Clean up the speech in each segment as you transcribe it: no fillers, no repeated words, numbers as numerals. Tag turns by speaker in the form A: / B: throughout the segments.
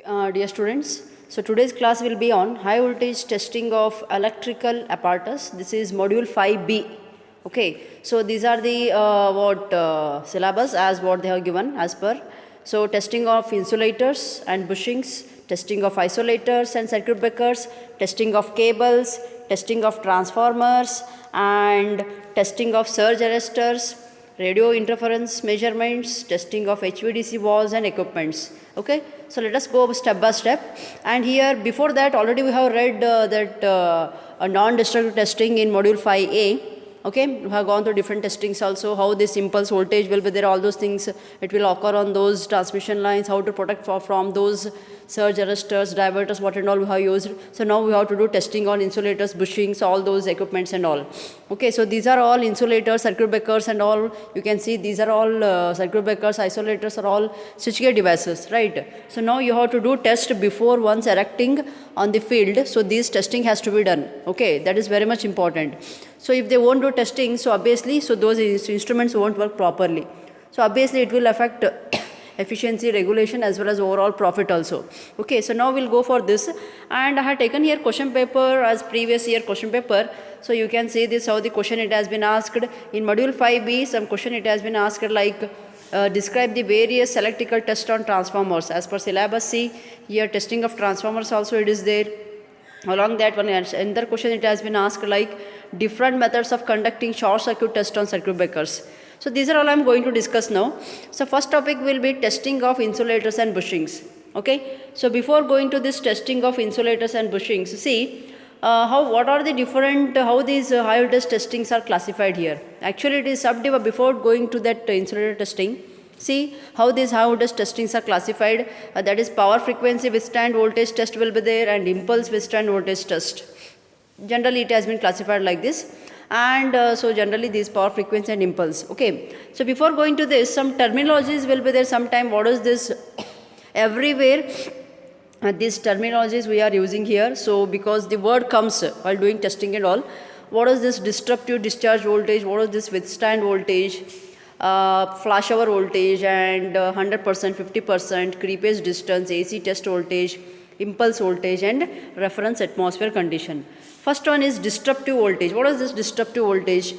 A: Dear students, so today's class will be on high voltage testing of electrical apparatus. This is module 5B. Okay, so these are the syllabus as what they have given as per. So testing of insulators and bushings, testing of isolators and circuit breakers, testing of cables, testing of transformers, and testing of surge arresters, radio interference measurements, testing of HVDC walls and equipments. Okay, so let us go step by step. And here before that already we have read a non-destructive testing in module 5A. Okay, we have gone through different testings also, how this impulse voltage will be there, all those things, it will occur on those transmission lines, how to protect from those surge arresters, diverters, what and all we have used. So now we have to do testing on insulators, bushings, all those equipments and all. Okay, so these are all insulators, circuit breakers and all. You can see these are all circuit breakers, isolators are all switchgear devices, right? So now you have to do test before once erecting on the field. So this testing has to be done. Okay, that is very much important. So if they won't do testing, so obviously, so those instruments won't work properly. So obviously it will affect efficiency, regulation as well as overall profit also. Okay, so now we'll go for this, and I have taken here question paper as previous year question paper. So you can see this how the question it has been asked. In module 5B, some question it has been asked like describe the various electrical tests on transformers. As per syllabus C, here testing of transformers also it is there. Along that one another question it has been asked like different methods of conducting short circuit test on circuit breakers. So these are all I am going to discuss now. So first topic will be testing of insulators and bushings. Okay, so before going to this testing of insulators and bushings, see what are the different how these high voltage testings are classified here. Actually it is subdivided before going to that insulator testing. See how these high voltage testings are classified, that is power frequency withstand voltage test will be there and impulse withstand voltage test. Generally it has been classified like this, and so generally these power frequency and impulse. Okay, so before going to this, some terminologies will be there sometime. What is this? Everywhere these terminologies we are using here, so because the word comes while doing testing and all. What is this disruptive discharge voltage, what is this withstand voltage, flashover voltage, and 100%, 50%, creepage distance, AC test voltage, impulse voltage, and reference atmosphere condition. First one is disruptive voltage. What is this disruptive voltage?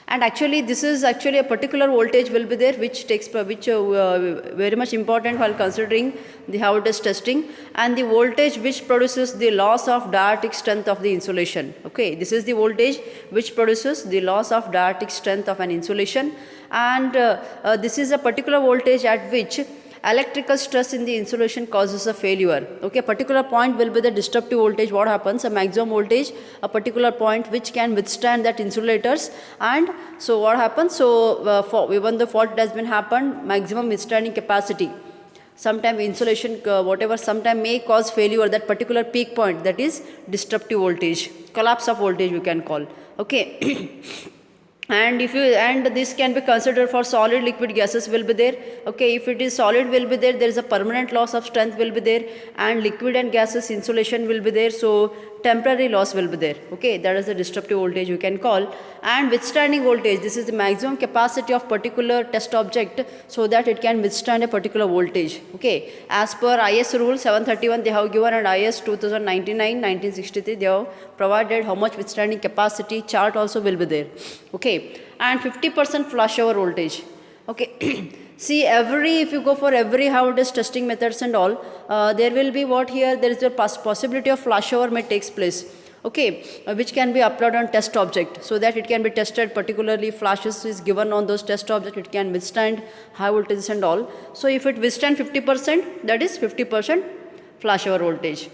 A: And actually this is actually a particular voltage will be there which takes very much important while considering the high voltage testing, and the voltage which produces the loss of dielectric strength of the insulation. Okay, this is the voltage which produces the loss of dielectric strength of an insulation, and this is a particular voltage at which electrical stress in the insulation causes a failure. Okay, particular point will be the disruptive voltage. What happens? A maximum voltage, a particular point which can withstand that insulators, and so what happens? So for even the fault has been happened, maximum withstanding capacity. Sometime insulation whatever sometime may cause failure, that particular peak point, that is disruptive voltage, collapse of voltage we can call. Okay. And this can be considered for solid, liquid, gases will be there. Okay, if it is solid will be there is a permanent loss of strength will be there, and liquid and gases insulation will be there, so temporary loss will be there. Okay, that is the disruptive voltage you can call. And withstanding voltage, this is the maximum capacity of particular test object so that it can withstand a particular voltage. Okay, as per IS rule 731 they have given, and IS 1963 they have provided how much withstanding capacity, chart also will be there. Okay, and 50% flashover voltage. Okay. See, if you go for every high voltage testing methods and all, there will be what here, there is a possibility of flashover may takes place. Okay, which can be applied on test object so that it can be tested, particularly flashes is given on those test object, it can withstand high voltages and all. So if it withstand 50%, that is 50% flashover voltage.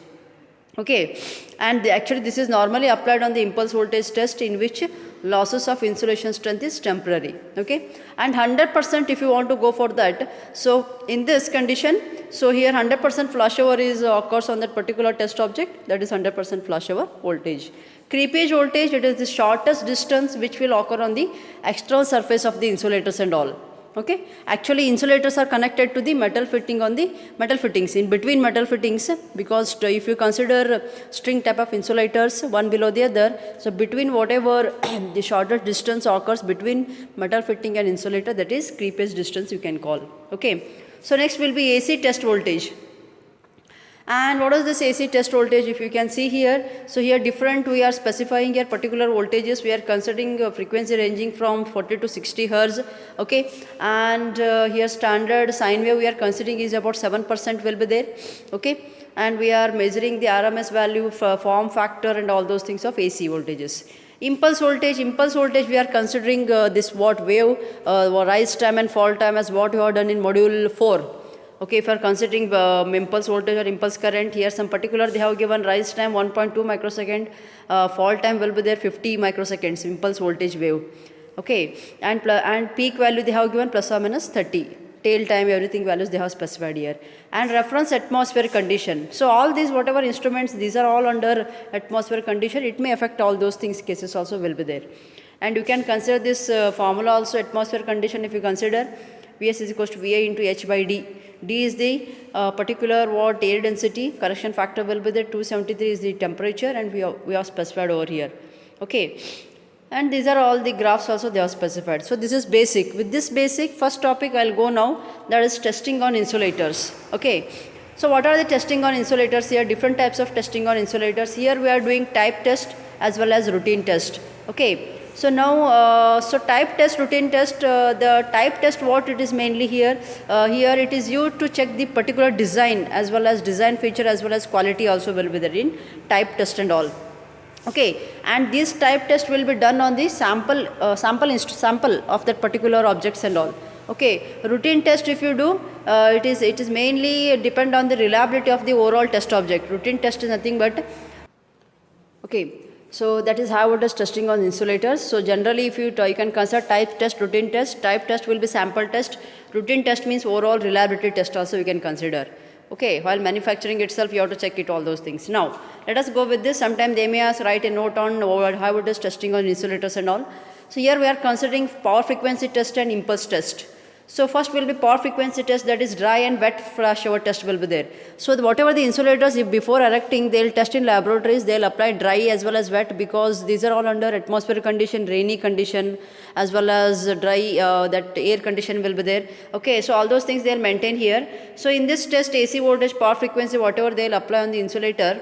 A: Okay, and actually this is normally applied on the impulse voltage test, in which losses of insulation strength is temporary. Okay, and 100% if you want to go for that, so in this condition, so here 100% flashover is occurs on that particular test object, that is 100% flashover voltage. Creepage voltage, it is the shortest distance which will occur on the external surface of the insulators and all. Okay, actually insulators are connected to the metal fitting on the metal fittings, in between metal fittings, because if you consider string type of insulators one below the other, so between whatever the shortest distance occurs between metal fitting and insulator, that is creepage distance you can call. Okay, so next will be AC test voltage. And what is this AC test voltage? If you can see here, so here different we are specifying here particular voltages. We are considering frequency ranging from 40 to 60 hertz. Okay, and here standard sine wave we are considering is about 7% will be there. Okay, and we are measuring the RMS value, form factor, and all those things of AC voltages. Impulse voltage we are considering this what wave, rise time and fall time as what we have done in module 4. Okay, if you are considering impulse voltage or impulse current, here some particular they have given rise time 1.2 microsecond, fall time will be there 50 microseconds, impulse voltage wave. Okay, and peak value they have given plus or minus 30. Tail time, everything values they have specified here. And reference atmosphere condition. So all these whatever instruments, these are all under atmosphere condition. It may affect all those things, cases also will be there. And you can consider this formula also, atmosphere condition, if you consider Vs is equals to Va into H by D. D is the particular what air density, correction factor will be there, 273 is the temperature, and we have specified over here. Okay, and these are all the graphs also they are specified. So this is basic. With this basic, first topic I will go now, that is testing on insulators. Okay, so what are the testing on insulators here? Different types of testing on insulators. Here we are doing type test as well as routine test. Okay, so now, so type test, routine test, the type test what it is mainly here, here it is used to check the particular design as well as design feature as well as quality also will be there in type test and all. Okay, and this type test will be done on the sample of that particular objects and all. Okay, routine test if you do, it is mainly depend on the reliability of the overall test object. Routine test is nothing but, okay, so that is how it is testing on insulators. So generally if you can consider type test, routine test. Type test will be sample test. Routine test means overall reliability test also we can consider. Okay, while manufacturing itself you have to check it, all those things. Now let us go with this. Sometime they may ask, write a note on how it is testing on insulators and all. So here we are considering power frequency test and impulse test. So first will be power frequency test, that is dry and wet flash shower test will be there. So whatever the insulators, if before erecting they will test in laboratories, they will apply dry as well as wet, because these are all under atmospheric condition, rainy condition as well as dry, that air condition will be there. Okay, so all those things they will maintain here. So in this test AC voltage, power frequency, whatever they will apply on the insulator.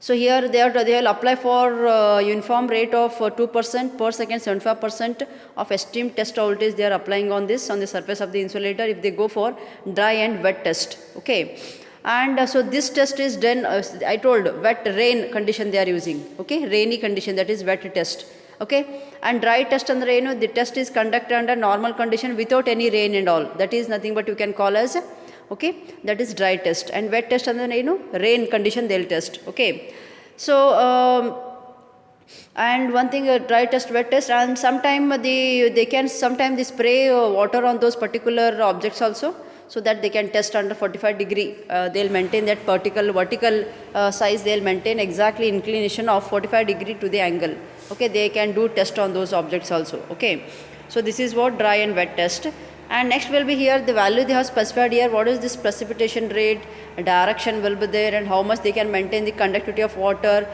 A: So here they will apply for uniform rate of 2% per second, 75% of esteemed test voltage they are applying on this, on the surface of the insulator, if they go for dry and wet test. Okay, and so this test is done, I told wet rain condition they are using. Okay, rainy condition, that is wet test. Okay, and dry test and rain, the test is conducted under normal condition without any rain and all. That is nothing but you can call as, okay, that is dry test. And wet test and then rain condition they will test. Okay, so and one thing, dry test, wet test, and sometime they can sometimes they spray water on those particular objects also, so that they can test under 45 degree. They will maintain that vertical size, they will maintain exactly inclination of 45 degree to the angle. Okay, they can do test on those objects also. Okay, so this is what dry and wet test. And next will be here the value they have specified here, what is this precipitation rate, direction will be there, and how much they can maintain the conductivity of water,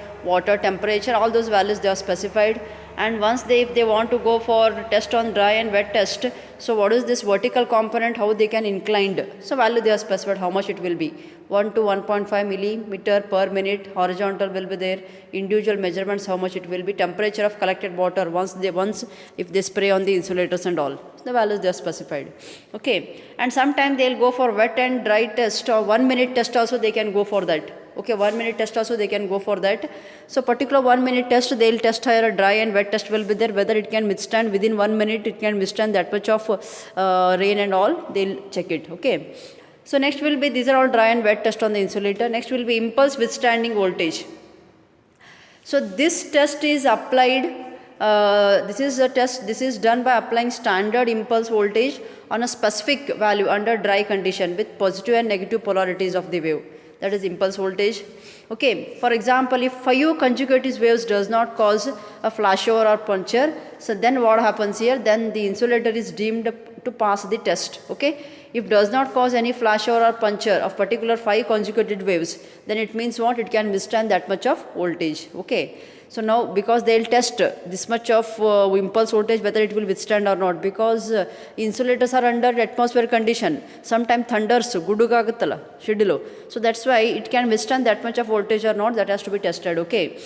A: temperature, all those values they are specified. And once if they want to go for test on dry and wet test, so what is this vertical component, how they can inclined, so value they are specified, how much it will be, 1 to 1.5 millimeter per minute, horizontal will be there, individual measurements how much it will be, temperature of collected water once if they spray on the insulators and all, the values they are specified. Okay, and sometime they will go for wet and dry test, or 1 minute test also they can go for that. Okay, 1 minute test also they can go for that. So particular 1 minute test, they will test here, dry and wet test will be there, whether it can withstand within 1 minute, it can withstand that much of rain and all, they will check it. Okay, so next will be, these are all dry and wet test on the insulator. Next will be impulse withstanding voltage. So this test is applied, this is a test, this is done by applying standard impulse voltage on a specific value under dry condition with positive and negative polarities of the wave, that is impulse voltage. Okay, for example, if 5 consecutive waves does not cause a flashover or puncture, so then what happens here, then the insulator is deemed to pass the test. Okay, If does not cause any flashover or puncture of particular 5 consecutive waves, then it means what? It can withstand that much of voltage. Okay. So now because they will test this much of impulse voltage whether it will withstand or not, because insulators are under atmosphere condition. Sometimes thunders guduga aguttala shedilo. So that's why it can withstand that much of voltage or not, that has to be tested. Okay.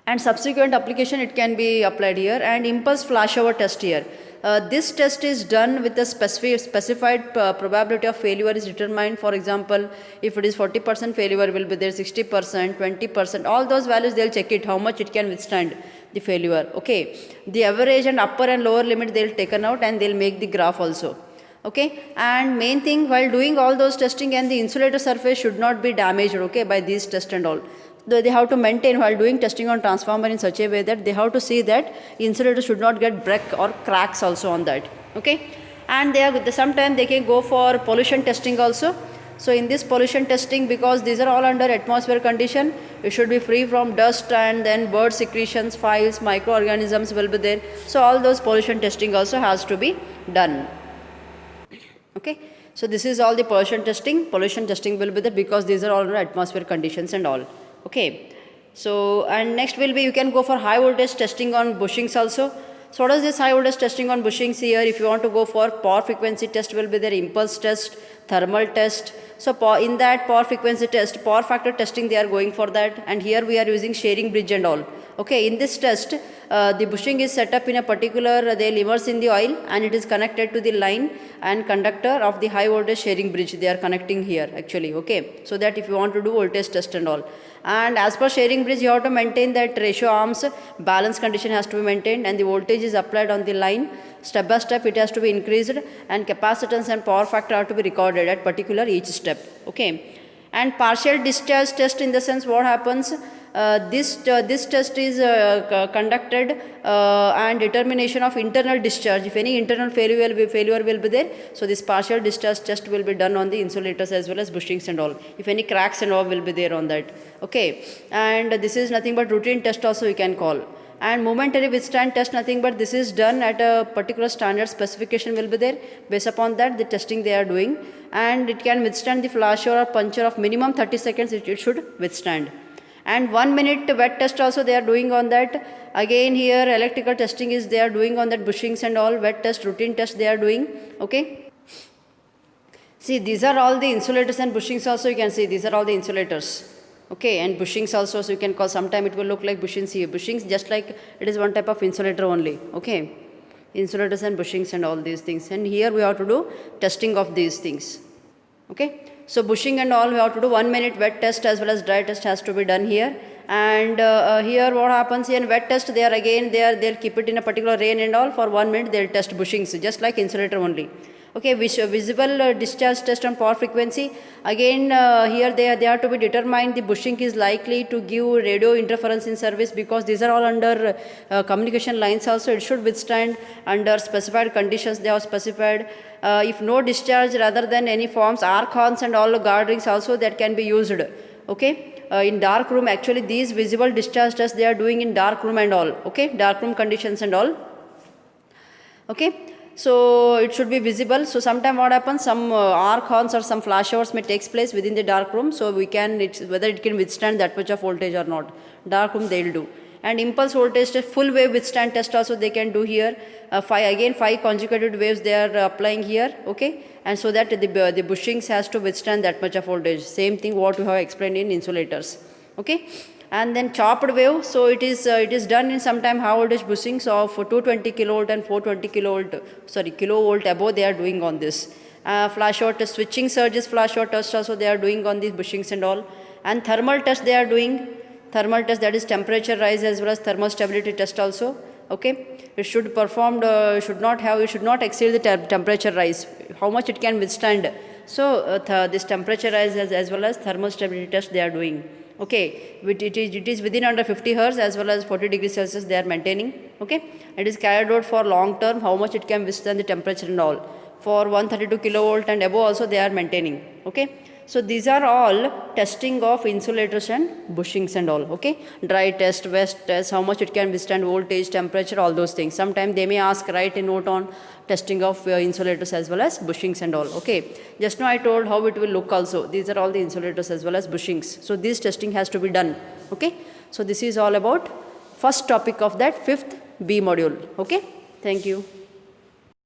A: And subsequent application it can be applied here. And impulse flashover test here. This test is done with a specified probability of failure is determined. For example, if it is 40% failure will be there, 60%, 20%, all those values they will check it, how much it can withstand the failure. Okay. The average and upper and lower limit they will taken out and they will make the graph also. Okay. And main thing, while doing all those testing, and the insulator surface should not be damaged, okay, by these tests and all. They have to maintain while doing testing on transformer in such a way that they have to see that insulator should not get break or cracks also on that. Okay. And sometimes they can go for pollution testing also. So in this pollution testing, because these are all under atmosphere condition, it should be free from dust and then bird secretions, files, microorganisms will be there. So all those pollution testing also has to be done. Okay. So this is all the pollution testing. Pollution testing will be there because these are all under atmosphere conditions and all. Okay. So and next will be, you can go for high voltage testing on bushings also. So what is this high voltage testing on bushings here? If you want to go for power frequency test will be there, impulse test, thermal test. So in that power frequency test, power factor testing they are going for that, and here we are using sharing bridge and all. Okay, in this test, the bushing is set up in a particular, they will immerse in the oil and it is connected to the line and conductor of the high voltage sharing bridge. They are connecting here actually, okay. So that if you want to do voltage test and all. And as per sharing bridge, you have to maintain that ratio arms, balance condition has to be maintained, and the voltage is applied on the line. Step by step it has to be increased, and capacitance and power factor are to be recorded at particular each step. Okay. And partial discharge test, in the sense what happens, this test is conducted and determination of internal discharge. If any internal failure will be there, so this partial discharge test will be done on the insulators as well as bushings and all. If any cracks and all will be there on that. Okay. And this is nothing but routine test also you can call. And momentary withstand test, nothing but this is done at a particular standard specification will be there. Based upon that the testing they are doing, and it can withstand the flashover or puncture of minimum 30 seconds it should withstand. And 1 minute wet test also they are doing on that. Again here electrical testing is they are doing on that bushings and all. Wet test, routine test they are doing. Okay. See, these are all the insulators and bushings also you can see. These are all the insulators. Okay, and bushings also, so you can call, sometime it will look like bushings here. Bushings just like it is one type of insulator only. Okay, insulators and bushings and all these things. And here we have to do testing of these things. Okay, so bushing and all we have to do 1 minute wet test as well as dry test has to be done here. And here what happens here in wet test, they are again they'll keep it in a particular rain and all. For 1 minute they'll test bushings just like insulator only. Okay, visible discharge test on power frequency. Again here they are to be determined the bushing is likely to give radio interference in service, because these are all under communication lines also. It should withstand under specified conditions they have specified. If no discharge rather than any forms, arc horns and all guard rings also that can be used. Okay, in dark room actually these visible discharge tests they are doing in dark room and all. Okay, dark room conditions and all. Okay. So it should be visible. So sometime what happens, some arc horns or some flashovers may takes place within the dark room. So we can, whether it can withstand that much of voltage or not. Dark room they will do. And impulse voltage test, full wave withstand test also they can do here. 5 consecutive waves they are applying here. Okay, and so that the bushings has to withstand that much of voltage. Same thing what we have explained in insulators. Okay. And then chopped wave, so it is done in sometime high voltage bushings of 220 kilovolt and 420 kilovolt above they are doing on this. Flashover test, switching surges flashover test also they are doing on these bushings and all. And thermal test they are doing. Thermal test, that is temperature rise as well as thermal stability test also. Okay, it should performed it should not exceed the temperature rise, how much it can withstand. So this temperature rise as well as thermal stability test they are doing. Okay, it is within under 50 Hz as well as 40 degrees Celsius they are maintaining. Okay, it is carried out for long term, how much it can withstand the temperature and all. For 132 kilovolt and above also they are maintaining. Okay, So these are all testing of insulators and bushings and all. Okay, dry test, wet test, how much it can withstand voltage, temperature, all those things. Sometimes they may ask, write a note on testing of insulators as well as bushings and all. Okay, just now I told how it will look also. These are all the insulators as well as bushings. So this testing has to be done. Okay, so this is all about first topic of that 5th B module. Okay, thank you.